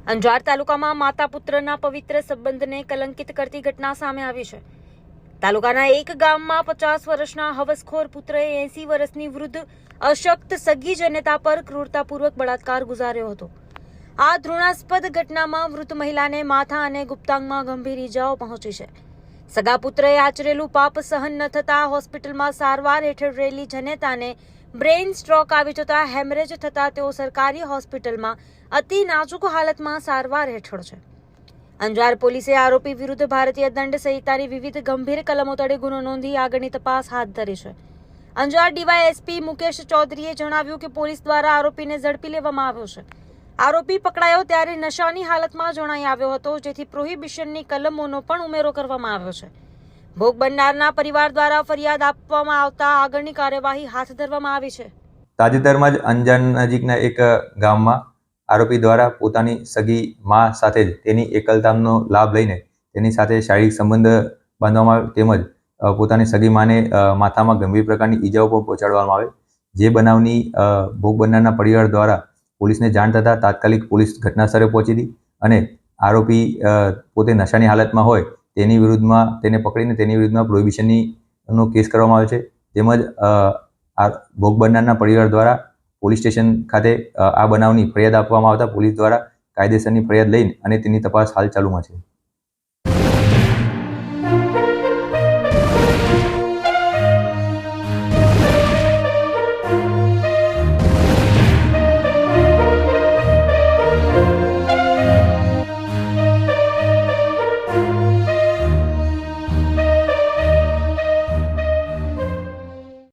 અંજાર તાલુકામાં માતા પુત્રના પવિત્ર સંબંધને કલંકિત કરતી ઘટના સામે આવી છે। તાલુકાના એક ગામમાં 50 વર્ષના હવસખોર પુત્રએ 80 વર્ષની વૃદ્ધ અશક્ત સગી જનેતા પર ક્રૂરતાપૂર્વક બળાત્કાર ગુજાર્યો હતો। આ ઘૃણાસ્પદ ઘટનામાં વૃદ્ધ મહિલાને માથા અને ગુપ્તાંગમાં ગંભીર ઈજાઓ પહોંચી છે। સગા પુત્રએ આચરેલું પાપ સહન ન થતા હોસ્પિટલમાં સારવાર હેઠળ રહેલી જનેતાને બ્રેઇન સ્ટ્રોક આવી જતા હેમરેજ થતા તેઓ સરકારી હોસ્પિટલમાં અતિ નાજુક હાલતમાં સારવાર હેઠળ છે। અંજાર પોલીસે આરોપી વિરુદ્ધ ભારતીય દંડ સંહિતાની વિવિધ ગંભીર કલમો તળે ગુનો નોંધી આગળની તપાસ હાથ ધરી છે। અંજાર ડીવાયએસપી મુકેશ ચૌધરીએ જણાવ્યું કે પોલીસ દ્વારા આરોપીને ઝડપી લેવામાં આવ્યો છે। આરોપી પકડાયો ત્યારે નશાની હાલતમાં જણાઈ આવ્યો હતો, જેથી પ્રોહિબિશનની કલમોનો પણ ઉમેરો કરવામાં આવ્યો છે। ભોગ બનનારના પરિવાર દ્વારા ફરિયાદ આપવામાં આવતા આગળની કાર્યવાહી હાથ ધરવામાં આવી છે। તાજેતરમાં જ અંજાર નજીકના એક ગામમાં આરોપી દ્વારા પોતાની સગી મા સાથે જ તેની એકલતાનો લાભ લઈને તેની સાથે શારીરિક સંબંધ બાંધવામાં આવે તેમજ પોતાની સગી માને માથામાં ગંભીર પ્રકારની ઈજાઓ પણ પહોંચાડવામાં આવે। જે બનાવની ભોગ બનનારના પરિવાર દ્વારા પોલીસને જાણ થતાં તાત્કાલિક પોલીસ ઘટના સ્થળે પહોંચી હતી અને આરોપી પોતે નશાની હાલતમાં હોય તેની વિરુદ્ધમાં તેને પકડીને તેની વિરુદ્ધમાં પ્રોહિબિશનનો કેસ કરવામાં આવે છે। તેમજ ભોગ બનનારના પરિવાર દ્વારા પોલીસ સ્ટેશન ખાતે આ બનાવની ફરિયાદ આપવામાં આવતા પોલીસ દ્વારા કાયદેસરની ફરિયાદ લઈને અને તેની તપાસ હાલ ચાલુમાં છે।